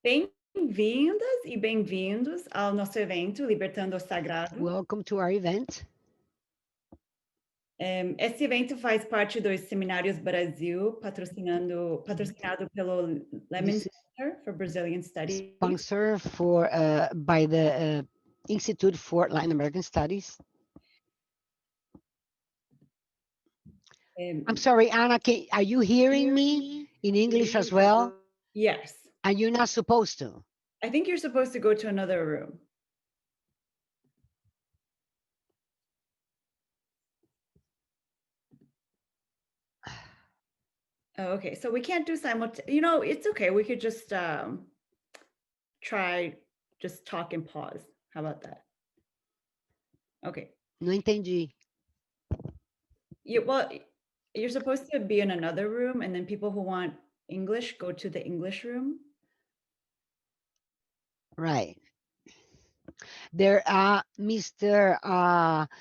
Bem-vindas e bem-vindos ao nosso evento Libertando o Sagrado. Welcome to our event. Esse evento faz parte dos Seminários Brasil, patrocinado pelo Lemon This is Center for Brazilian Studies. sponsored by the Institute for Latin American Studies. I'm sorry, Anna, are you hearing me in English as well? Yes. And you're not supposed to. I think you're supposed to go to another room. Oh, okay, so we can't do simultaneous. It's okay. We could just try, just talk and pause. How about that? Okay. No entendi. Well, you're supposed to be in another room, and then people who want English go to the English room. Right. There, Mr.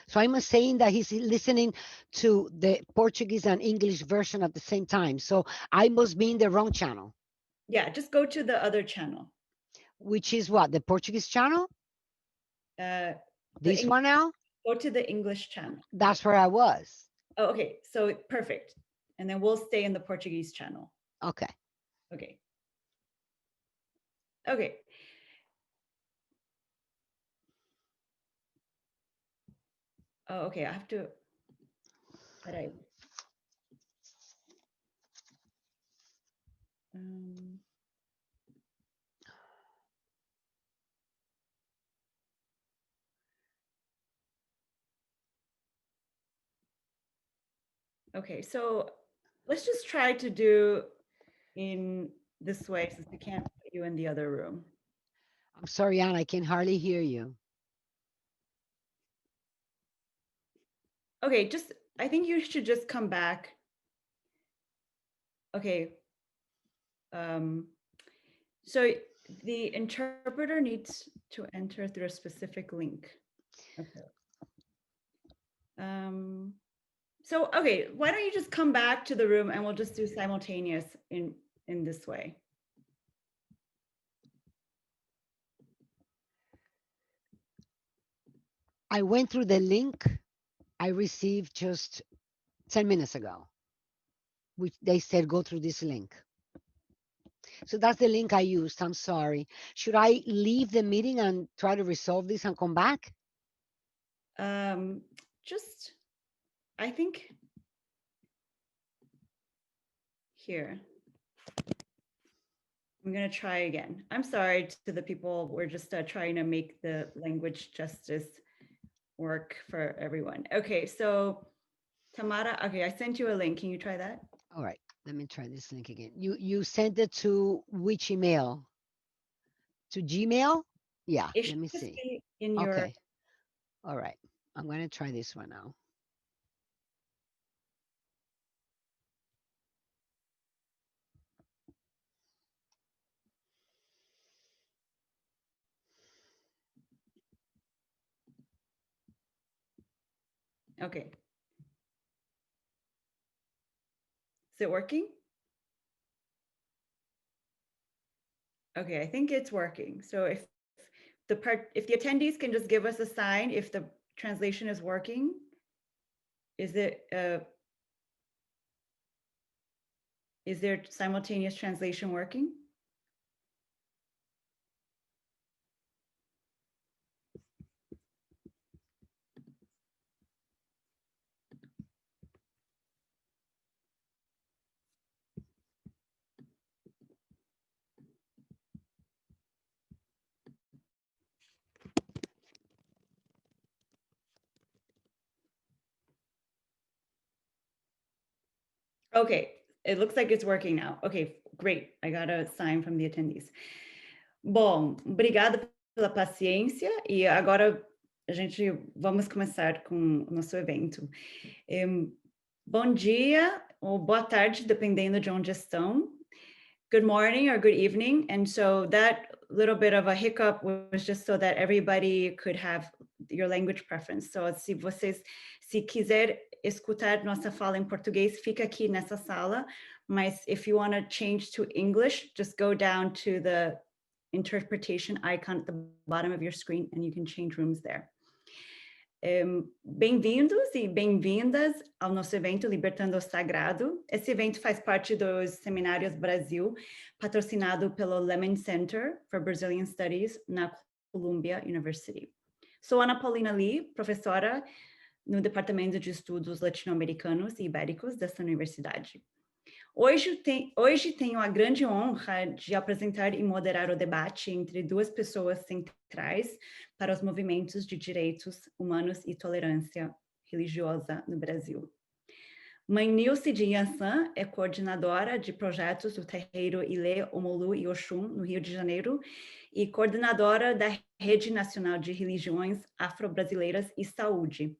So I'm saying that he's listening to the Portuguese and English version at the same time. So I must be in the wrong channel. Yeah, just go to the other channel. Which is what? The Portuguese channel? This one now? Go to the English channel. That's where I was. Oh, okay. So perfect. And then we'll stay in the Portuguese channel. Okay. Okay. Okay. Oh, okay. I have to. Peraí. Okay, so let's just try to do in this way since we can't put you in the other room. I'm sorry, Anna, I can hardly hear you. Okay, I think you should just come back. Okay. So the interpreter needs to enter through a specific link. Okay. So, okay, why don't you just come back to the room and we'll just do simultaneous in this way. I went through the link I received just 10 minutes ago, which they said go through this link. So that's the link I used. I'm sorry. Should I leave the meeting and try to resolve this and come back? I think here. I'm going to try again. I'm sorry to the people. We're just trying to make the language justice work for everyone. Okay, so Tamara, okay, I sent you a link. Can you try that? All right, let me try this link again. You sent it to which email? To Gmail? Yeah, let me see. In your... Okay. All right, I'm going to try this one now. Okay. Is it working? Okay, I think it's working. So if the attendees can just give us a sign if the translation is working. Is there simultaneous translation working? Okay, it looks like it's working now. Okay, great. I got a sign from the attendees. Bom, obrigada pela paciência e agora vamos começar com o nosso evento. Bom dia ou boa tarde, dependendo de onde estão. Good morning or good evening. And so that little bit of a hiccup was just so that everybody could have your language preference. So se quiser escutar nossa fala em português, fica aqui nessa sala. Mas if you want to change to English, just go down to the interpretation icon at the bottom of your screen, and you can change rooms there. Bem-vindos e bem-vindas ao nosso evento Libertando o Sagrado. Esse evento faz parte dos Seminários Brasil, patrocinado pelo Lehman Center for Brazilian Studies na Columbia University. Sou Ana Paulina Lee, professora no Departamento de Estudos Latino-Americanos e Ibéricos dessa universidade. Hoje tenho a grande honra de apresentar e moderar o debate entre duas pessoas centrais para os movimentos de direitos humanos e tolerância religiosa no Brasil. Mãe Nilce de Yansan é coordenadora de projetos do Terreiro Ilê, Omolu e Oxum, no Rio de Janeiro, e coordenadora da Rede Nacional de Religiões Afro-Brasileiras e Saúde.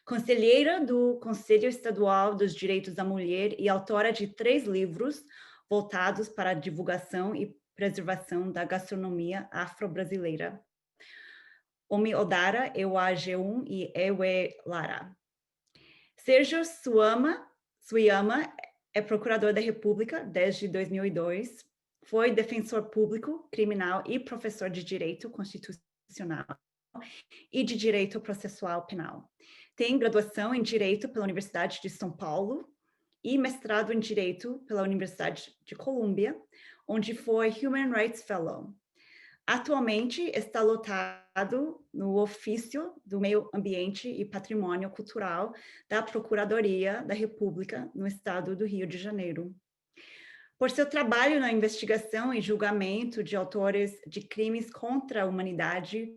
Conselheira do Conselho Estadual dos Direitos da Mulher e autora de 3 livros voltados para a divulgação e preservação da gastronomia afro-brasileira. Omi Odara, Ewa Jeun e Ewe Lara. Sérgio Suyama é procurador da República desde 2002, foi defensor público, criminal e professor de Direito Constitucional e de Direito Processual Penal. Tem graduação em Direito pela Universidade de São Paulo e mestrado em Direito pela Universidade de Colômbia, onde foi Human Rights Fellow. Atualmente está lotado no ofício do Meio Ambiente e Patrimônio Cultural da Procuradoria da República no estado do Rio de Janeiro. Por seu trabalho na investigação e julgamento de autores de crimes contra a humanidade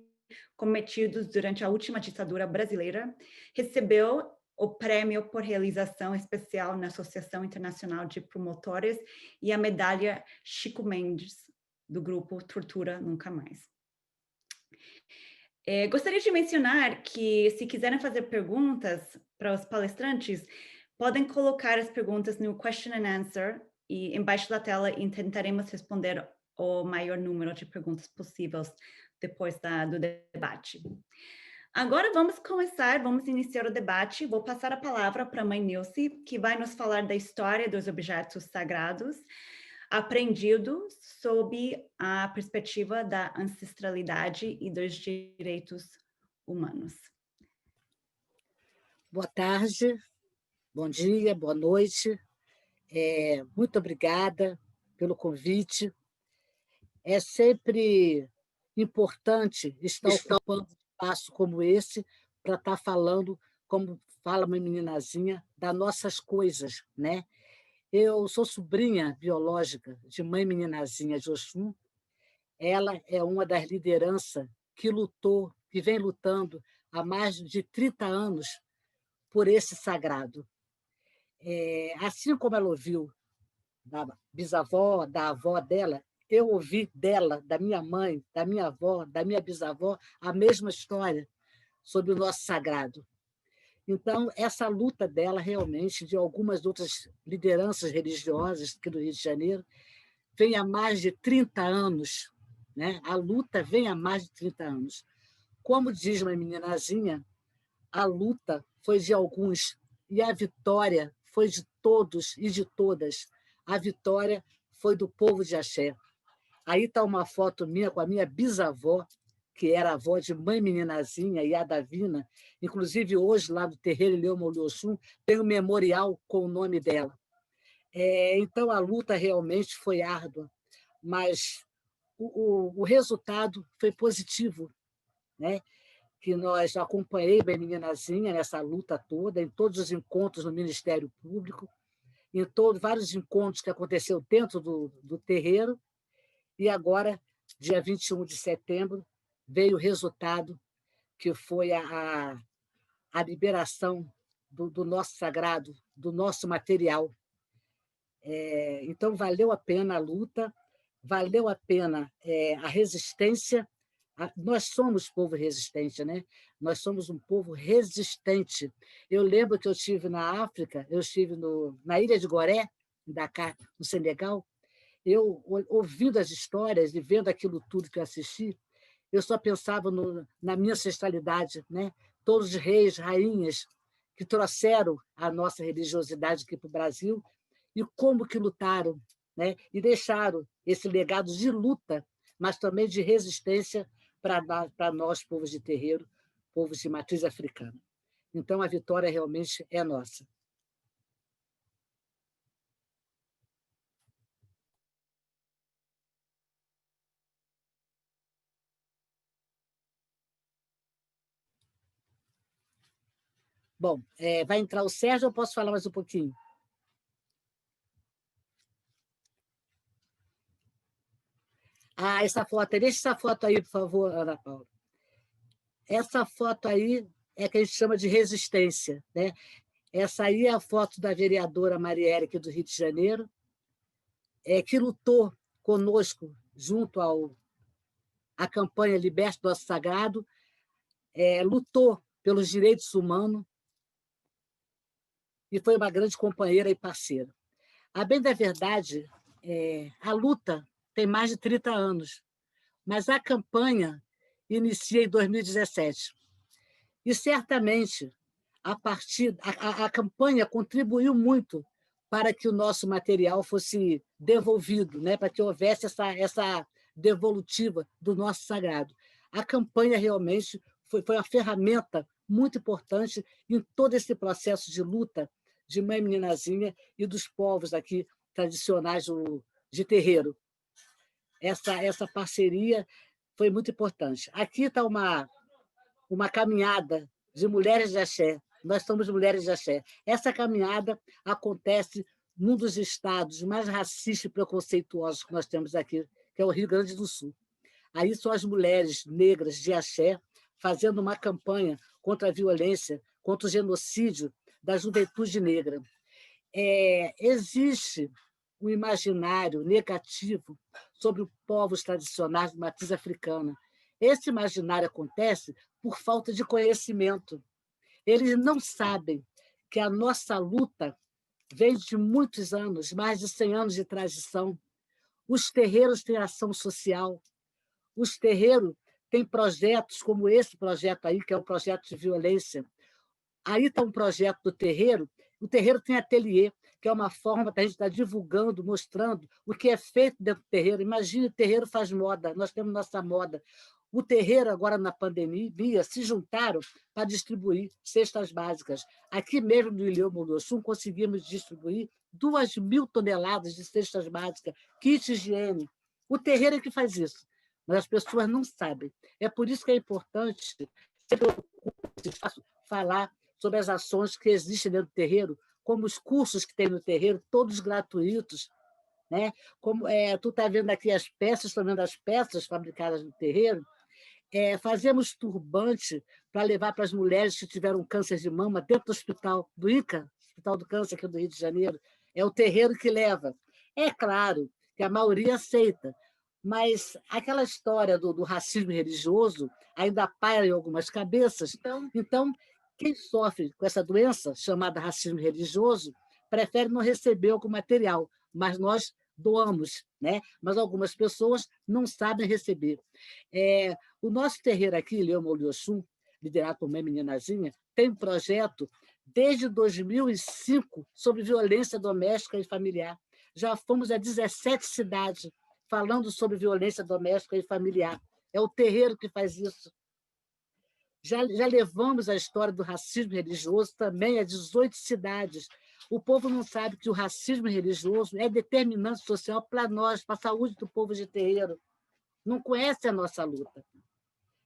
cometidos durante a última ditadura brasileira, recebeu o prêmio por realização especial na Associação Internacional de Promotores e a medalha Chico Mendes, do grupo Tortura Nunca Mais. Gostaria de mencionar que, se quiserem fazer perguntas para os palestrantes, podem colocar as perguntas no question and answer e embaixo da tela e tentaremos responder o maior número de perguntas possíveis depois do debate. Agora vamos iniciar o debate. Vou passar a palavra para a Mãe Nilce, que vai nos falar da história dos objetos sagrados, apreendidos sob a perspectiva da ancestralidade e dos direitos humanos. Boa tarde, bom dia, boa noite. Muito obrigada pelo convite. É sempre importante estar ocupando um espaço como esse para estar falando, como fala uma meninazinha, das nossas coisas, né? Eu sou sobrinha biológica de mãe meninazinha de Oxum. Ela é uma das lideranças que vem lutando há mais de 30 anos por esse sagrado. Assim como ela ouviu da bisavó, da avó dela, eu ouvi dela, da minha mãe, da minha avó, da minha bisavó, a mesma história sobre o nosso sagrado. Então, essa luta dela, realmente, de algumas outras lideranças religiosas aqui do Rio de Janeiro, vem há mais de 30 anos. Né? A luta vem há mais de 30 anos. Como diz uma meninazinha, a luta foi de alguns e a vitória foi de todos e de todas. A vitória foi do povo de Axé. Aí está uma foto minha com a minha bisavó, que era avó de mãe meninazinha, Iadavina. Inclusive, hoje, lá do terreiro Ilê-Omolu tem um memorial com o nome dela. Então, a luta realmente foi árdua, mas o resultado foi positivo, né? Que nós acompanhei bem meninazinha nessa luta toda, em todos os encontros no Ministério Público, em vários encontros que aconteceu dentro do terreiro, e agora, dia 21 de setembro, veio o resultado, que foi a liberação do nosso sagrado, do nosso material. Então, valeu a pena a luta, valeu a pena a resistência. Nós somos povo resistente, né? Nós somos um povo resistente. Eu lembro que eu estive na África, eu estive na ilha de Goré, em Dakar, no Senegal. Eu, ouvindo as histórias e vendo aquilo tudo que eu assisti, eu só pensava na minha ancestralidade, né? Todos os reis, rainhas que trouxeram a nossa religiosidade aqui para o Brasil e como que lutaram, né? E deixaram esse legado de luta mas também de resistência para nós, povos de terreiro, povos de matriz africana. Então, a vitória realmente é nossa. Bom, vai entrar o Sérgio, eu posso falar mais um pouquinho? Essa foto, deixa essa foto aí, por favor, Ana Paula. Essa foto aí é que a gente chama de resistência, né? Essa aí é a foto da vereadora Marielle, aqui do Rio de Janeiro, que lutou conosco junto à campanha Liberte Nosso Sagrado, lutou pelos direitos humanos e foi uma grande companheira e parceira. A bem da verdade, a luta tem mais de 30 anos, mas a campanha inicia em 2017. E, certamente, a campanha contribuiu muito para que o nosso material fosse devolvido, né? Para que houvesse essa devolutiva do nosso sagrado. A campanha realmente foi uma ferramenta muito importante em todo esse processo de luta de Mãe Meninazinha e dos povos aqui tradicionais de terreiro. Essa parceria foi muito importante. Aqui está uma caminhada de mulheres de axé. Nós somos mulheres de axé. Essa caminhada acontece num dos estados mais racistas e preconceituosos que nós temos aqui, que é o Rio Grande do Sul. Aí são as mulheres negras de axé fazendo uma campanha contra a violência, contra o genocídio da juventude negra. Existe um imaginário negativo sobre os povos tradicionais de matriz africana. Esse imaginário acontece por falta de conhecimento. Eles não sabem que a nossa luta vem de muitos anos, mais de 100 anos de tradição. Os terreiros têm ação social, os terreiros têm projetos como esse projeto aí, que é o projeto de violência. Aí está um projeto do terreiro, o terreiro tem ateliê, que é uma forma da gente estar divulgando, mostrando o que é feito dentro do terreiro. Imagine, o terreiro faz moda, nós temos nossa moda. O terreiro, agora na pandemia, se juntaram para distribuir cestas básicas. Aqui mesmo no Ilhéu Molhoxum, conseguimos distribuir 2.000 toneladas de cestas básicas, kit de higiene. O terreiro é que faz isso, mas as pessoas não sabem. É por isso que é importante falar sobre as ações que existem dentro do terreiro, como os cursos que tem no terreiro, todos gratuitos, né? Como tu está vendo aqui as peças, estou vendo as peças fabricadas no terreiro. Fazemos turbante para levar para as mulheres que tiveram câncer de mama dentro do hospital do ICA, Hospital do Câncer aqui do Rio de Janeiro. É o terreiro que leva. É claro que a maioria aceita, mas aquela história do racismo religioso ainda paira em algumas cabeças. Então, quem sofre com essa doença, chamada racismo religioso, prefere não receber algum material, mas nós doamos, né? Mas algumas pessoas não sabem receber. O nosso terreiro aqui, Ilhéu Molhoxum, liderado por Mãe Meninazinha, tem um projeto desde 2005 sobre violência doméstica e familiar. Já fomos a 17 cidades falando sobre violência doméstica e familiar. É o terreiro que faz isso. Já levamos a história do racismo religioso também a 18 cidades. O povo não sabe que o racismo religioso é determinante social para nós, para a saúde do povo de terreiro. Não conhece a nossa luta.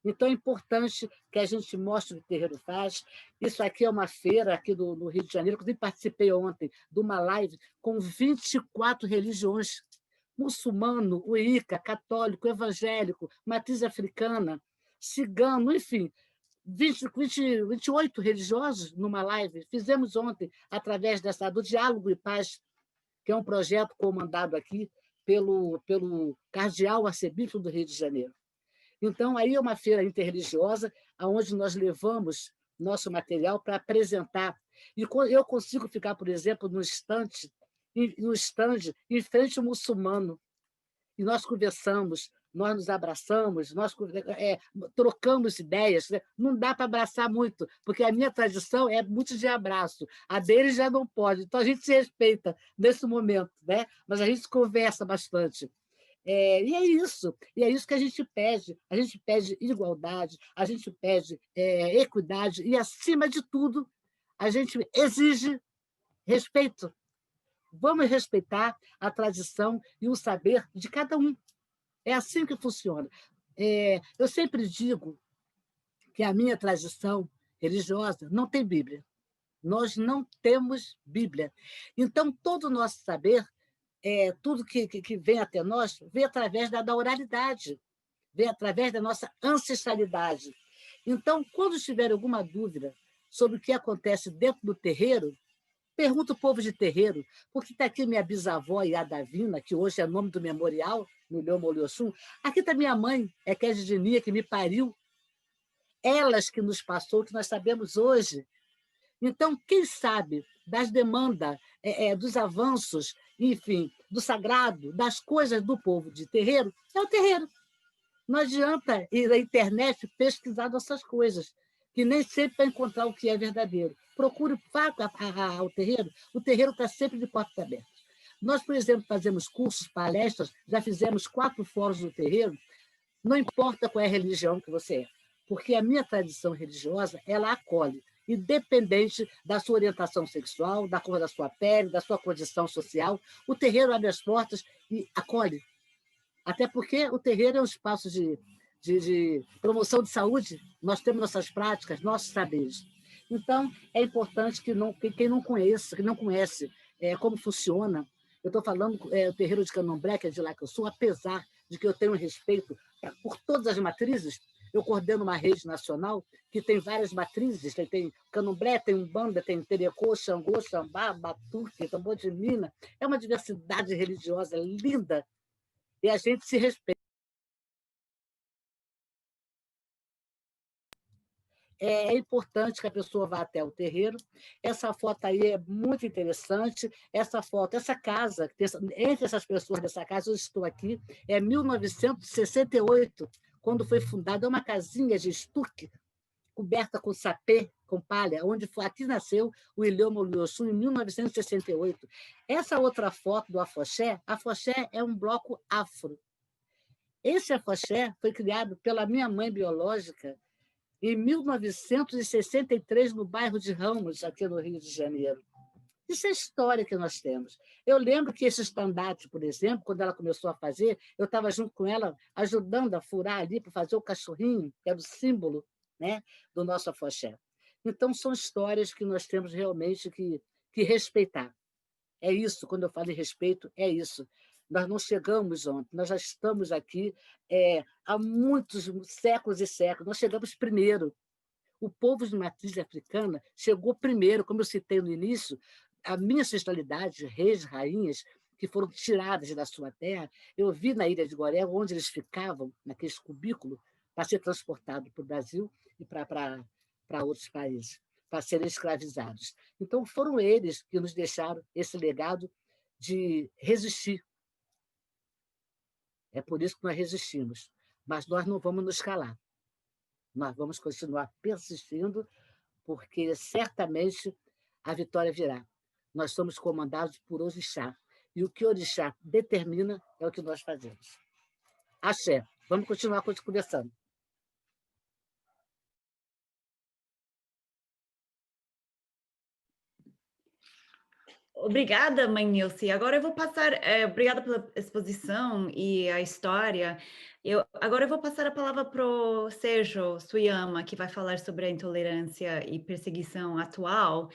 Então, é importante que a gente mostre o que o terreiro faz. Isso aqui é uma feira aqui no Rio de Janeiro, que eu participei ontem de uma live com 24 religiões. Muçulmano, uíca, católico, evangélico, matriz africana, cigano, enfim, 28 religiosos numa live. Fizemos ontem, através do Diálogo e Paz, que é um projeto comandado aqui pelo cardeal arcebispo do Rio de Janeiro. Então, aí é uma feira interreligiosa, onde nós levamos nosso material para apresentar. E eu consigo ficar, por exemplo, no stand em frente ao muçulmano, e nós conversamos, nós nos abraçamos, nós trocamos ideias. Né? Não dá para abraçar muito, porque a minha tradição é muito de abraço, a deles já não pode. Então, a gente se respeita nesse momento, né? Mas a gente conversa bastante. E é isso que a gente pede igualdade, a gente pede equidade e, acima de tudo, a gente exige respeito. Vamos respeitar a tradição e o saber de cada um. É assim que funciona. Eu sempre digo que a minha tradição religiosa não tem Bíblia. Nós não temos Bíblia. Então, todo o nosso saber, tudo que vem até nós, vem através da oralidade, vem através da nossa ancestralidade. Então, quando tiver alguma dúvida sobre o que acontece dentro do terreiro, pergunta o povo de terreiro, porque está aqui minha bisavó Iadavina, que hoje é nome do memorial, no Ilhéu Moliossum. Aqui está minha mãe, Equedinia, que me pariu. Elas que nos passou, o que nós sabemos hoje. Então, quem sabe das demandas, dos avanços, enfim, do sagrado, das coisas do povo de terreiro, é o terreiro. Não adianta ir à internet pesquisar nossas coisas, que nem sempre vai encontrar o que é verdadeiro. Procure, vá ao terreiro, o terreiro está sempre de portas abertas. Nós, por exemplo, fazemos cursos, palestras, já fizemos 4 fóruns no terreiro, não importa qual é a religião que você é, porque a minha tradição religiosa, ela acolhe, independente da sua orientação sexual, da cor da sua pele, da sua condição social, o terreiro abre as portas e acolhe. Até porque o terreiro é um espaço de promoção de saúde, nós temos nossas práticas, nossos saberes. Então, é importante que quem não conhece, como funciona, eu estou falando o terreiro de Candomblé, que é de lá que eu sou, apesar de que eu tenho respeito por todas as matrizes, eu coordeno uma rede nacional que tem várias matrizes, tem Candomblé, tem Umbanda, tem Terecô, Xangô, Xambá, Batuque, Tambor de Mina, é uma diversidade religiosa linda, e a gente se respeita. É importante que a pessoa vá até o terreiro. Essa foto aí é muito interessante. Essa foto, essa casa, entre essas pessoas dessa casa, eu estou aqui, é 1968, quando foi fundada, é uma casinha de estuque, coberta com sapê, com palha, aqui nasceu o Ilhéu Moliossum, em 1968. Essa outra foto do afoxé é um bloco afro. Esse afoxé foi criado pela minha mãe biológica em 1963, no bairro de Ramos, aqui no Rio de Janeiro. Isso é a história que nós temos. Eu lembro que esse estandarte, por exemplo, quando ela começou a fazer, eu estava junto com ela, ajudando a furar ali para fazer o cachorrinho, que era o símbolo, né, do nosso afoxé. Então, são histórias que nós temos realmente que respeitar. É isso, quando eu falo em respeito, é isso. Nós não chegamos ontem, nós já estamos aqui há muitos séculos e séculos, nós chegamos primeiro. O povo de matriz africana chegou primeiro, como eu citei no início, a minha ancestralidade, reis, rainhas, que foram tiradas da sua terra, eu vi na Ilha de Goré, onde eles ficavam, naqueles cubículos, para ser transportado para o Brasil e para outros países, para serem escravizados. Então, foram eles que nos deixaram esse legado de resistir. É por isso que nós resistimos. Mas nós não vamos nos calar. Nós vamos continuar persistindo, porque certamente a vitória virá. Nós somos comandados por Orixá. E o que Orixá determina é o que nós fazemos. Axé. Vamos continuar conversando. Obrigada, mãe Nilce. Agora eu vou passar, obrigada pela exposição e a história. Agora eu vou passar a palavra para o Sérgio Suyama, que vai falar sobre a intolerância e perseguição atual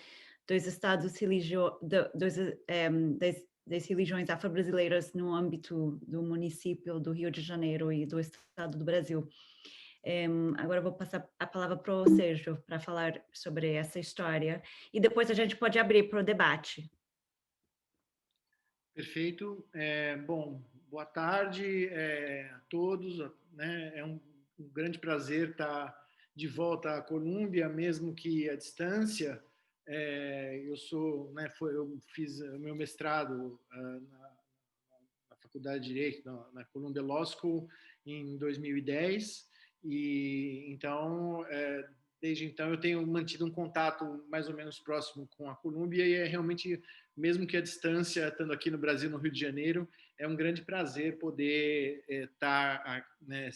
dos estados das religiões afro-brasileiras no âmbito do município do Rio de Janeiro e do estado do Brasil. Agora eu vou passar a palavra para o Sérgio para falar sobre essa história e depois a gente pode abrir para o debate. Perfeito. Bom, boa tarde a todos. Né? É um grande prazer estar de volta à Colômbia, mesmo que à distância. Eu fiz o meu mestrado na Faculdade de Direito, na Columbia Law School, em 2010, e então desde então eu tenho mantido um contato mais ou menos próximo com a Colômbia e é realmente, mesmo que a distância, estando aqui no Brasil, no Rio de Janeiro, é um grande prazer poder né,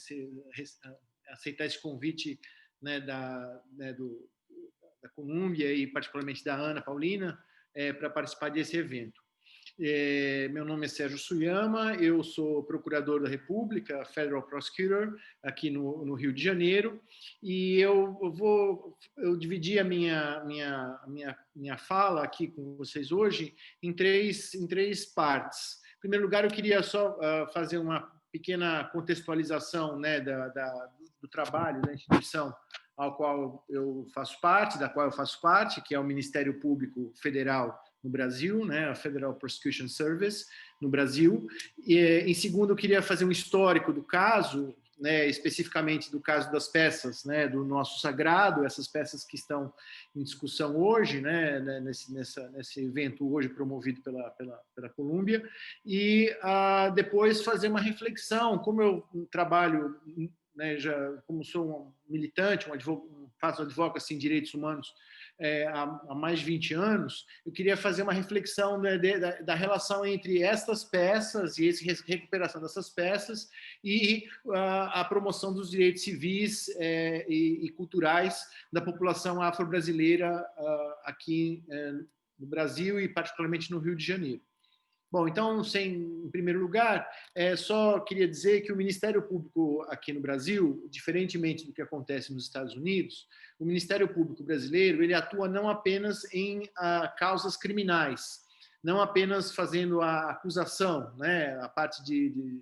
aceitar esse convite, né, da Colômbia e particularmente da Ana Paulina para participar desse evento. Meu nome é Sérgio Suyama, eu sou procurador da República, Federal Prosecutor, aqui no Rio de Janeiro, e eu dividi a minha fala aqui com vocês hoje em três partes. Em primeiro lugar, eu queria só fazer uma pequena contextualização, né, do trabalho da instituição da qual eu faço parte, que é o Ministério Público Federal no Brasil, né, a Federal Prosecution Service no Brasil. E, em segundo, eu queria fazer um histórico do caso, né, especificamente do caso das peças, né, do nosso sagrado, essas peças que estão em discussão hoje, né, nesse evento hoje promovido pela Colômbia, e depois fazer uma reflexão, como eu trabalho, né, como sou um militante, faço advocacy em direitos humanos há mais de 20 anos, eu queria fazer uma reflexão da relação entre estas peças e essa recuperação dessas peças e a promoção dos direitos civis e culturais da população afro-brasileira aqui no Brasil e particularmente no Rio de Janeiro. Bom, então, em primeiro lugar, só queria dizer que o Ministério Público aqui no Brasil, diferentemente do que acontece nos Estados Unidos, o Ministério Público brasileiro ele atua não apenas em causas criminais, não apenas fazendo a acusação, né, a parte de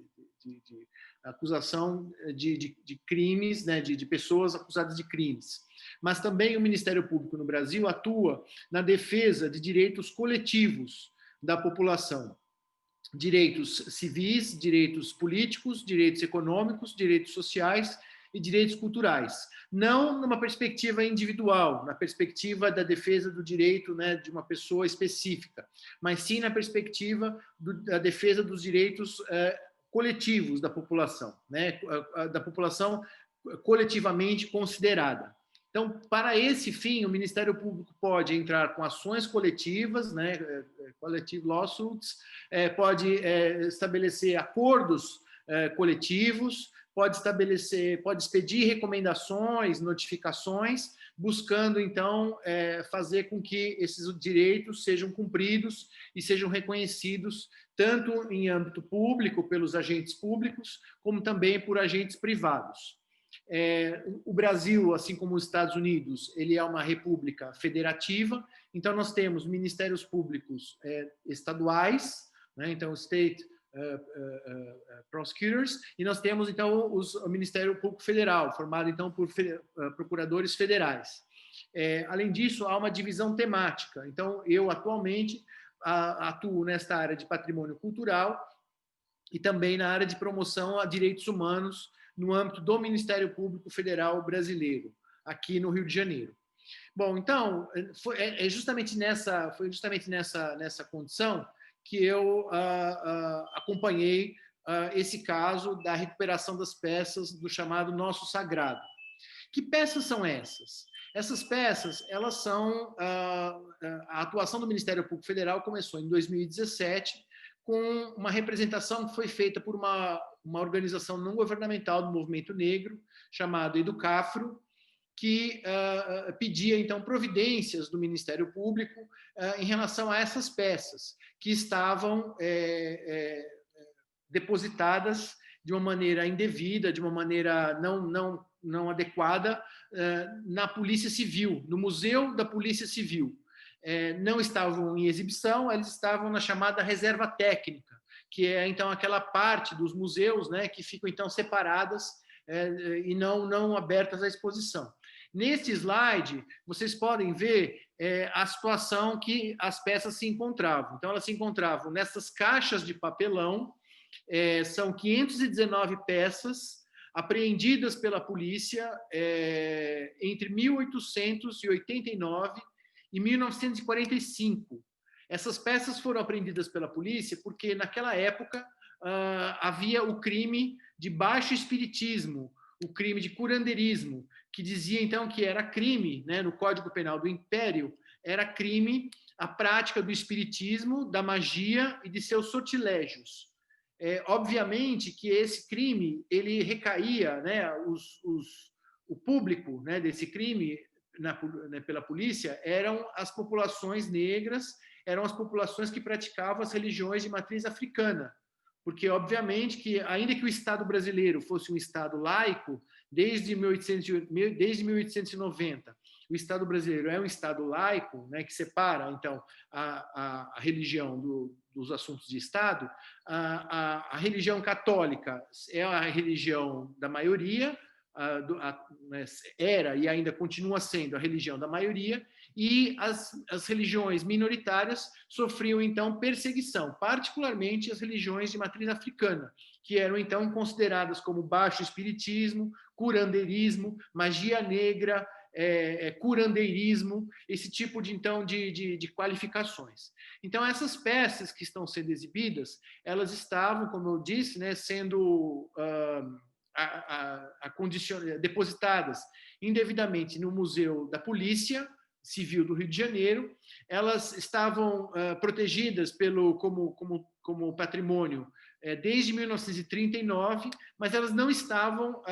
acusação de crimes, né, de pessoas acusadas de crimes, mas também o Ministério Público no Brasil atua na defesa de direitos coletivos da população. Direitos civis, direitos políticos, direitos econômicos, direitos sociais e direitos culturais. Não numa perspectiva individual, na perspectiva da defesa do direito, né, de uma pessoa específica, mas sim na perspectiva da defesa dos direitos coletivos da população, né, da população coletivamente considerada. Então, para esse fim, o Ministério Público pode entrar com ações coletivas, né, collective lawsuits, pode estabelecer acordos coletivos, pode expedir recomendações, notificações, buscando, então, fazer com que esses direitos sejam cumpridos e sejam reconhecidos tanto em âmbito público, pelos agentes públicos, como também por agentes privados. O Brasil, assim como os Estados Unidos, ele é uma república federativa, então nós temos ministérios públicos estaduais, né, então State Prosecutors, e nós temos então o Ministério Público Federal, formado então por procuradores federais. Além disso, há uma divisão temática, então eu atualmente atuo nesta área de patrimônio cultural e também na área de promoção a direitos humanos no âmbito do Ministério Público Federal brasileiro, aqui no Rio de Janeiro. Bom, então, foi justamente nessa condição que eu acompanhei esse caso da recuperação das peças do chamado Nosso Sagrado. Que peças são essas? Essas peças, elas são... a atuação do Ministério Público Federal começou em 2017, com uma representação que foi feita por uma organização não governamental do movimento negro, chamada Educafro, que pedia, então, providências do Ministério Público em relação a essas peças, que estavam depositadas de uma maneira indevida, de uma maneira não adequada, na Polícia Civil, no Museu da Polícia Civil. Não estavam em exibição, eles estavam na chamada reserva técnica, que é, então, aquela parte dos museus, né, que ficam, então, separadas e não abertas à exposição. Neste slide, vocês podem ver a situação que as peças se encontravam. Então, elas se encontravam nessas caixas de papelão, são 519 peças apreendidas pela polícia entre 1889 e 1945. Essas peças foram apreendidas pela polícia porque, naquela época, havia o crime de baixo espiritismo, o crime de curandeirismo, que dizia, então, que era crime, né, no Código Penal do Império, era crime a prática do espiritismo, da magia e de seus sortilégios. Obviamente que esse crime, ele recaía, né, o público, né, desse crime pela polícia eram as populações negras, eram as populações que praticavam as religiões de matriz africana, porque, obviamente, que ainda que o Estado brasileiro fosse um Estado laico, desde 1890, o Estado brasileiro é um Estado laico, né, que separa, então, a religião dos assuntos de Estado. A religião católica é a religião da maioria, era e ainda continua sendo a religião da maioria, e as religiões minoritárias sofriam, então, perseguição, particularmente as religiões de matriz africana, que eram, então, consideradas como baixo espiritismo, curandeirismo, magia negra, curandeirismo, esse tipo de qualificações. Então, essas peças que estão sendo exibidas, elas estavam, como eu disse, né, sendo depositadas indevidamente no Museu da Polícia Civil do Rio de Janeiro. Elas estavam protegidas como patrimônio desde 1939, mas elas não estavam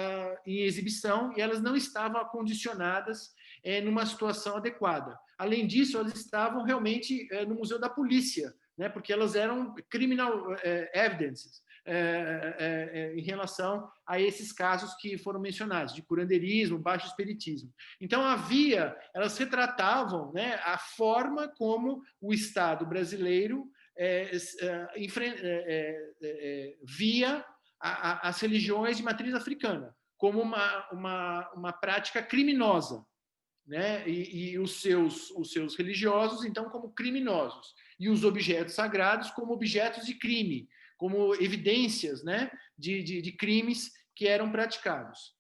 em exibição e elas não estavam acondicionadas numa situação adequada. Além disso, elas estavam realmente no Museu da Polícia, né, porque elas eram criminal evidences, em relação a esses casos que foram mencionados, de curandeirismo, baixo espiritismo. Então, elas retratavam, né, a forma como o Estado brasileiro via as religiões de matriz africana como uma prática criminosa, né? E os seus religiosos, então, como criminosos, e os objetos sagrados como objetos de crime, como evidências, né, de crimes que eram praticados.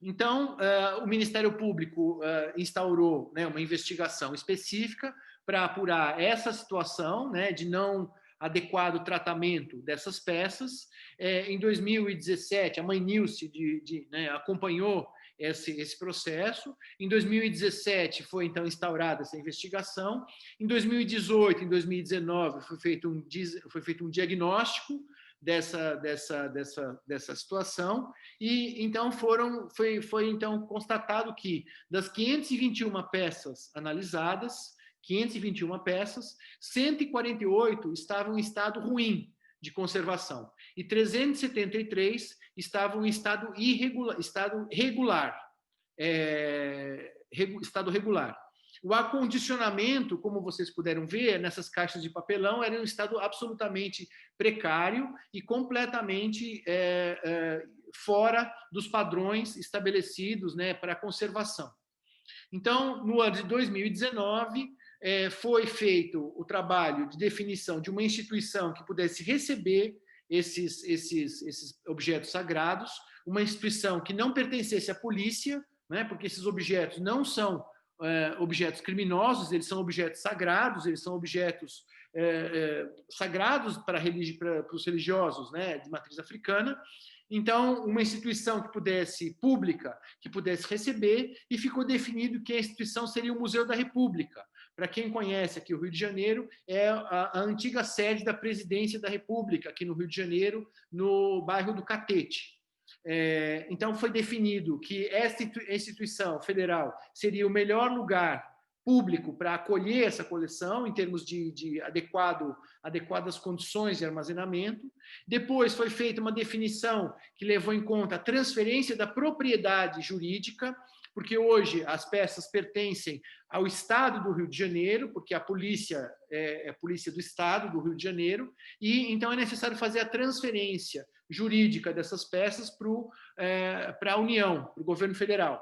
Então, o Ministério Público instaurou, né, uma investigação específica para apurar essa situação, né, de não adequado tratamento dessas peças. Em 2017, a mãe Nilce né, acompanhou esse processo. Em 2017 foi, então, instaurada essa investigação. Em 2018, em 2019, foi feito um diagnóstico dessa situação, e então foi então constatado que das 521 peças analisadas, 148 estavam em estado ruim de conservação e 373 estavam em estado regular. O acondicionamento, como vocês puderam ver, nessas caixas de papelão, era um estado absolutamente precário e completamente fora dos padrões estabelecidos, né, para conservação. Então, no ano de 2019, foi feito o trabalho de definição de uma instituição que pudesse receber esses objetos sagrados, uma instituição que não pertencesse à polícia, né, porque esses objetos não são objetos criminosos, eles são objetos sagrados, eles são objetos sagrados para os religiosos, né, de matriz africana. Então, uma instituição pública que pudesse receber, e ficou definido que a instituição seria o Museu da República. Para quem conhece aqui o Rio de Janeiro, é a antiga sede da Presidência da República, aqui no Rio de Janeiro, no bairro do Catete. Então, foi definido que esta instituição federal seria o melhor lugar público para acolher essa coleção, em termos de adequadas condições de armazenamento. Depois foi feita uma definição que levou em conta a transferência da propriedade jurídica, porque hoje as peças pertencem ao Estado do Rio de Janeiro, porque a polícia é a polícia do Estado do Rio de Janeiro, e então é necessário fazer a transferência jurídica dessas peças para a União, para o governo federal.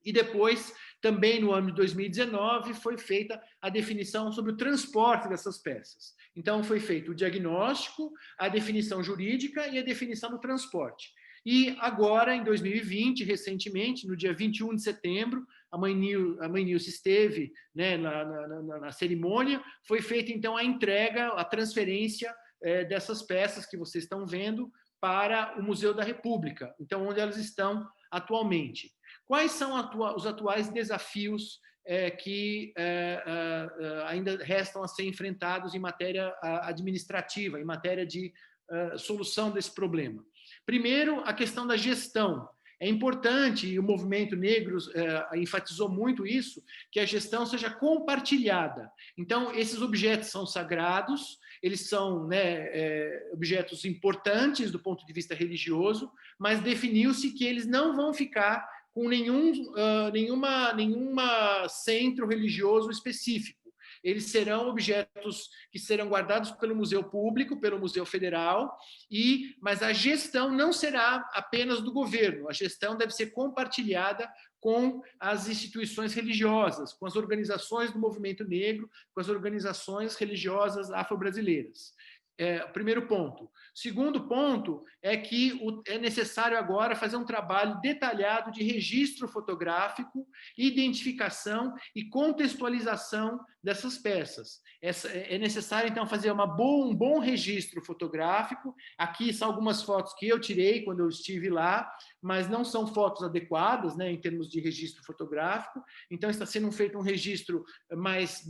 E depois, também no ano de 2019, foi feita a definição sobre o transporte dessas peças. Então, foi feito o diagnóstico, a definição jurídica e a definição do transporte. E agora, em 2020, recentemente, no dia 21 de setembro, a mãe Nilce esteve, né, na cerimônia, foi feita, então, a entrega, a transferência dessas peças que vocês estão vendo para o Museu da República, então, onde elas estão atualmente. Quais são os atuais desafios que ainda restam a ser enfrentados em matéria administrativa, em matéria de solução desse problema? Primeiro, a questão da gestão. É importante, e o movimento negro enfatizou muito isso, que a gestão seja compartilhada. Então, esses objetos são sagrados, eles são, né, objetos importantes do ponto de vista religioso, mas definiu-se que eles não vão ficar com nenhuma centro religioso específico. Eles serão objetos que serão guardados pelo Museu Público, pelo Museu Federal, mas a gestão não será apenas do governo, a gestão deve ser compartilhada com as instituições religiosas, com as organizações do movimento negro, com as organizações religiosas afro-brasileiras. Primeiro ponto. Segundo ponto é que é necessário agora fazer um trabalho detalhado de registro fotográfico, identificação e contextualização dessas peças. É necessário, então, fazer um bom registro fotográfico. Aqui são algumas fotos que eu tirei quando eu estive lá, mas não são fotos adequadas, né, em termos de registro fotográfico. Então, está sendo feito um registro mais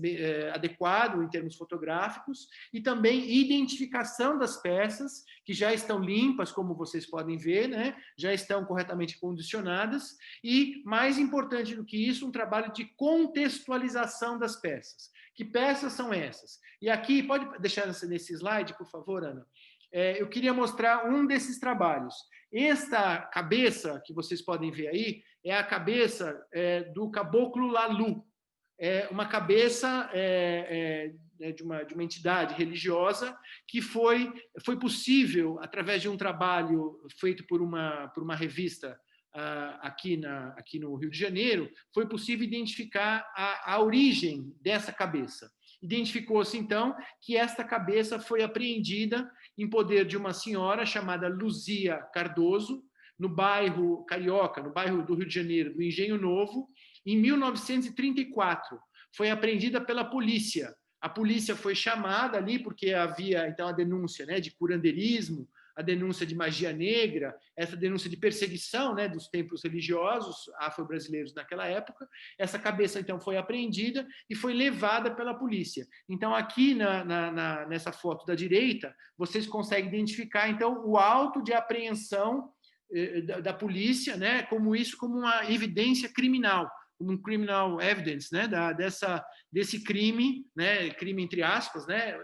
adequado em termos fotográficos e também identificação das peças, que já estão limpas, como vocês podem ver, né, já estão corretamente condicionadas. E, mais importante do que isso, um trabalho de contextualização das peças. Que peças são essas? E aqui, pode deixar nesse slide, por favor, Ana? Eu queria mostrar um desses trabalhos. Esta cabeça, que vocês podem ver aí, é a cabeça do Caboclo Lalu. É uma cabeça de uma entidade religiosa que foi possível, através de um trabalho feito por uma revista aqui no Rio de Janeiro, foi possível identificar a origem dessa cabeça. Identificou-se, então, que esta cabeça foi apreendida em poder de uma senhora chamada Luzia Cardoso, no bairro Carioca, no bairro do Rio de Janeiro, do Engenho Novo, em 1934. Foi apreendida pela polícia. A polícia foi chamada ali porque havia, então, a denúncia, né, de curandeirismo, a denúncia de magia negra, essa denúncia de perseguição, né, dos templos religiosos afro-brasileiros naquela época. Essa cabeça, então, foi apreendida e foi levada pela polícia. Então, aqui nessa foto da direita, vocês conseguem identificar, então, o auto de apreensão da polícia, né, como uma evidência criminal, como um criminal evidence, né, desse crime, né, crime entre aspas, né,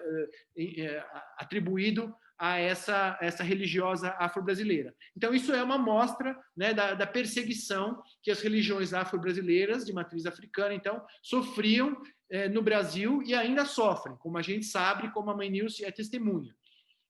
atribuído a essa religiosa afro-brasileira. Então, isso é uma amostra, né, da perseguição que as religiões afro-brasileiras de matriz africana, então, sofriam no Brasil e ainda sofrem, como a gente sabe, como a mãe Nilce é testemunha.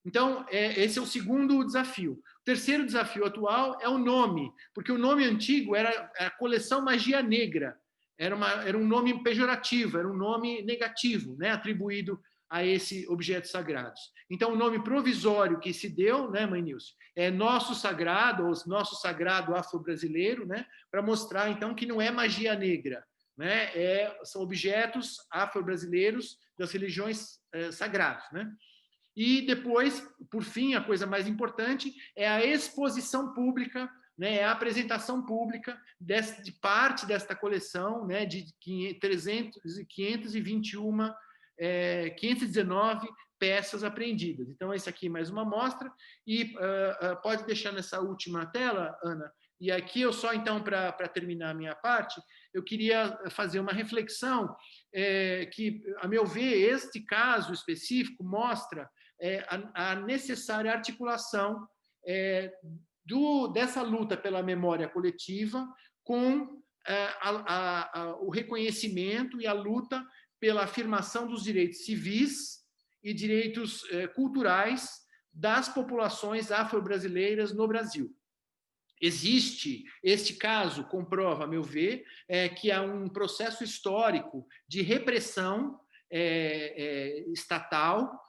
Então, esse é o segundo desafio. O terceiro desafio atual é o nome, porque o nome antigo era a coleção Magia Negra, era um nome pejorativo, era um nome negativo, né, atribuído a esses objetos sagrados. Então, o nome provisório que se deu, né, mãe Nilce, é Nosso Sagrado, ou Nosso Sagrado Afro-Brasileiro, né, para mostrar, então, que não é magia negra, né, são objetos afro-brasileiros das religiões sagradas, né? E depois, por fim, a coisa mais importante é a exposição pública, né, a apresentação pública de parte desta coleção, né, de 519 peças apreendidas. Então, esse aqui é mais uma amostra. E pode deixar nessa última tela, Ana. E aqui eu só, então, para terminar a minha parte, eu queria fazer uma reflexão que, a meu ver, este caso específico mostra a necessária articulação dessa luta pela memória coletiva com o reconhecimento e a luta pela afirmação dos direitos civis e direitos culturais das populações afro-brasileiras no Brasil. Este caso comprova, a meu ver, que há um processo histórico de repressão estatal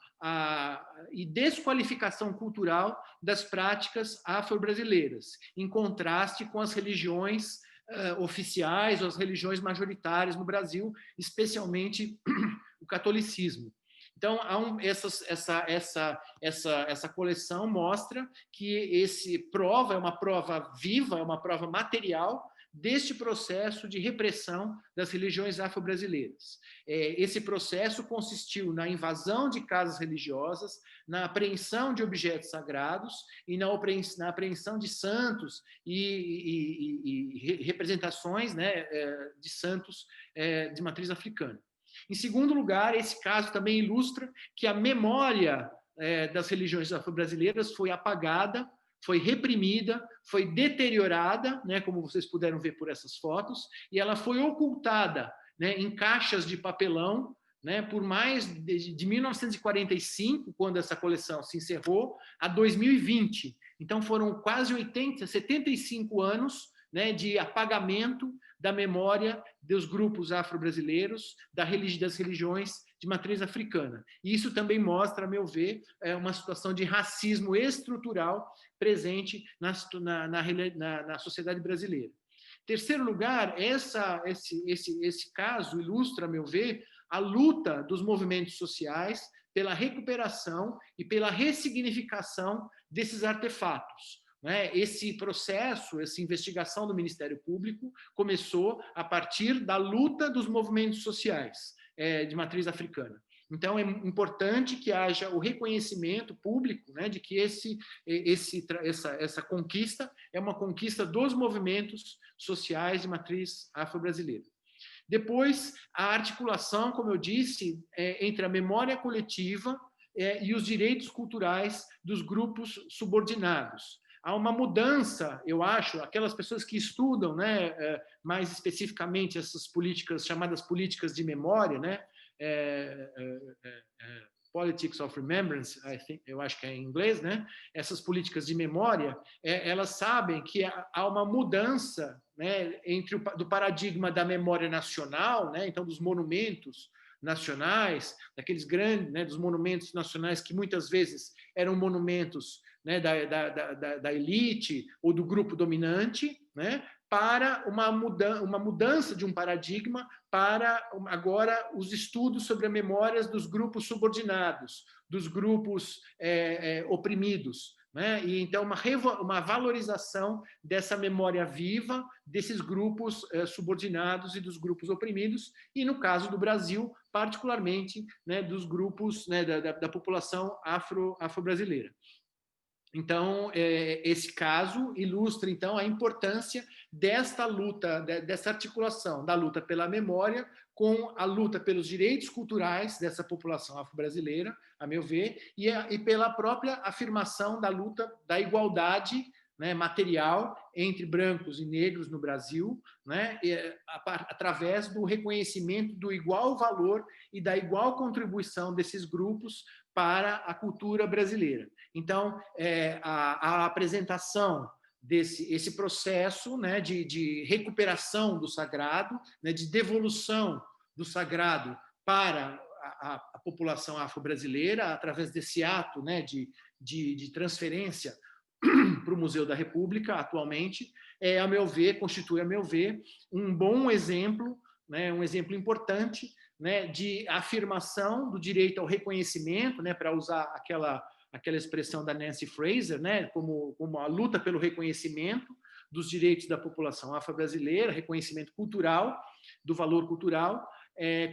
e desqualificação cultural das práticas afro-brasileiras, em contraste com as religiões oficiais ou as religiões majoritárias no Brasil, especialmente o catolicismo. Então, essa coleção mostra que é uma prova viva, é uma prova material deste processo de repressão das religiões afro-brasileiras. Esse processo consistiu na invasão de casas religiosas, na apreensão de objetos sagrados e na apreensão de santos e representações, né, de santos de matriz africana. Em segundo lugar, esse caso também ilustra que a memória das religiões afro-brasileiras foi apagada, foi reprimida, foi deteriorada, né, como vocês puderam ver por essas fotos, e ela foi ocultada, né, em caixas de papelão, né, por mais de 1945, quando essa coleção se encerrou, a 2020. Então foram quase 75 anos, né, de apagamento da memória dos grupos afro-brasileiros, das religiões de matriz africana. E isso também mostra, a meu ver, uma situação de racismo estrutural presente na sociedade brasileira. Em terceiro lugar, esse caso ilustra, a meu ver, a luta dos movimentos sociais pela recuperação e pela ressignificação desses artefatos. Esse processo, essa investigação do Ministério Público começou a partir da luta dos movimentos sociais de matriz africana. Então, é importante que haja o reconhecimento público, né, de que essa conquista é uma conquista dos movimentos sociais de matriz afro-brasileira. Depois, a articulação, como eu disse, entre a memória coletiva e os direitos culturais dos grupos subordinados. Há uma mudança, eu acho, aquelas pessoas que estudam, né, mais especificamente essas políticas, chamadas políticas de memória, né, Politics of Remembrance, eu acho que é em inglês, né, essas políticas de memória, elas sabem que há uma mudança, né, do paradigma da memória nacional, né, então dos monumentos nacionais, daqueles grandes, né, dos monumentos nacionais que muitas vezes eram monumentos, né, da elite ou do grupo dominante, né, para uma mudança de um paradigma para agora os estudos sobre as memórias dos grupos subordinados, dos grupos oprimidos, né? E então uma valorização dessa memória viva desses grupos subordinados e dos grupos oprimidos, e no caso do Brasil, particularmente, né, dos grupos, né, da população afro-brasileira. Então, esse caso ilustra, então, a importância desta luta, dessa articulação da luta pela memória com a luta pelos direitos culturais dessa população afro-brasileira, a meu ver, e pela própria afirmação da luta da igualdade, né, material entre brancos e negros no Brasil, né, através do reconhecimento do igual valor e da igual contribuição desses grupos para a cultura brasileira. Então, a apresentação desse processo, né, de recuperação do sagrado, né, de devolução do sagrado para a população afro-brasileira, através desse ato, né, de transferência para o Museu da República, atualmente, a meu ver, constitui, a meu ver, um bom exemplo, né, um exemplo importante, né, de afirmação do direito ao reconhecimento, né, para usar aquela expressão da Nancy Fraser, né, como a luta pelo reconhecimento dos direitos da população afro-brasileira, reconhecimento cultural, do valor cultural,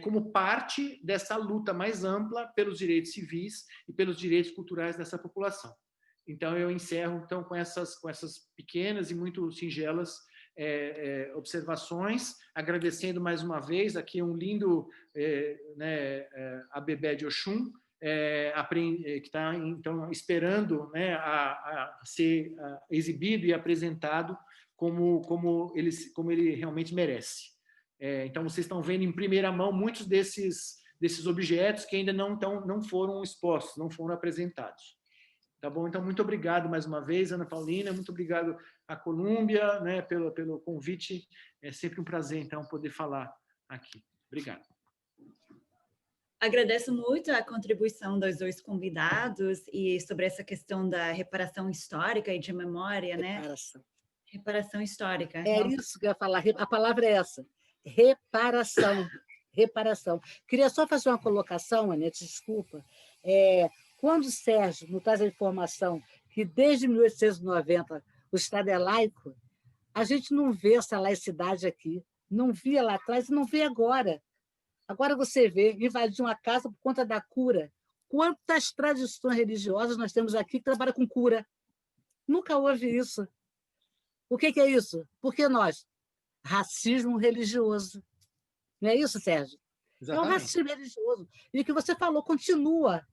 como parte dessa luta mais ampla pelos direitos civis e pelos direitos culturais dessa população. Então, eu encerro então, com essas pequenas e muito singelas observações, agradecendo mais uma vez aqui um lindo Abebé de Oxum, que está então esperando, né, a ser exibido e apresentado como ele realmente merece. Então, vocês estão vendo em primeira mão muitos desses objetos que ainda não foram expostos, não foram apresentados. Tá bom? Então, muito obrigado mais uma vez, Ana Paulina, muito obrigado à Colômbia, né, pelo convite. É sempre um prazer, então, poder falar aqui. Obrigado. Agradeço muito a contribuição dos dois convidados e sobre essa questão da reparação histórica e de memória, né? Reparação histórica. Isso que eu ia falar, a palavra é essa, reparação. Reparação. Queria só fazer uma colocação, Anete, desculpa. Quando o Sérgio nos traz a informação que desde 1890 o Estado é laico, A gente não vê essa laicidade aqui, não via lá atrás e não vê agora. Agora você vê invadir uma casa por conta da cura. Quantas tradições religiosas nós temos aqui que trabalham com cura? Nunca houve isso. O que é isso? Por que nós? Racismo religioso. Não é isso, Sérgio? É um Exatamente. racismo religioso. E o que você falou continua.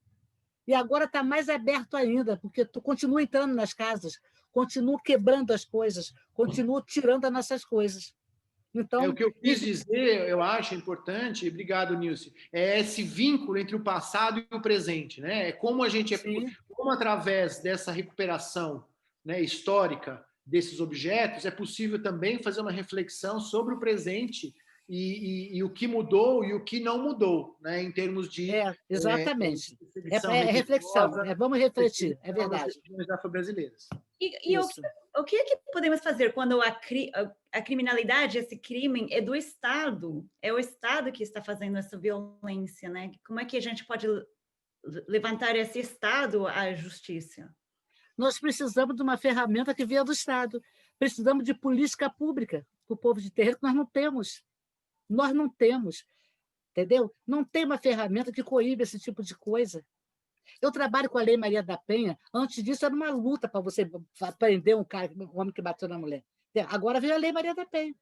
E agora está mais aberto ainda, porque tu continua entrando nas casas, continua quebrando as coisas, continua tirando as nossas coisas. Então, O que eu quis dizer, eu acho importante, obrigado, Nilce, é esse vínculo entre o passado e o presente, né? É como a gente, como através dessa recuperação, né, histórica desses objetos, é possível também fazer uma reflexão sobre o presente e o que mudou e o que não mudou, né, em termos de exatamente. percepção Reflexão, religiosa, vamos refletir, é das verdade. religiões afro-brasileiras. E o que é que podemos fazer quando a criminalidade, esse crime, é do Estado? É o Estado que está fazendo essa violência, né? Como é que a gente pode levantar esse Estado à justiça? Nós precisamos de uma ferramenta que venha do Estado. Precisamos de política pública para o povo de terreiro, que nós não temos. Nós não temos, entendeu? Não tem uma ferramenta que coíbe esse tipo de coisa. Eu trabalho com a Lei Maria da Penha. Antes disso, era uma luta para você prender um homem que bateu na mulher. Agora veio a Lei Maria da Penha.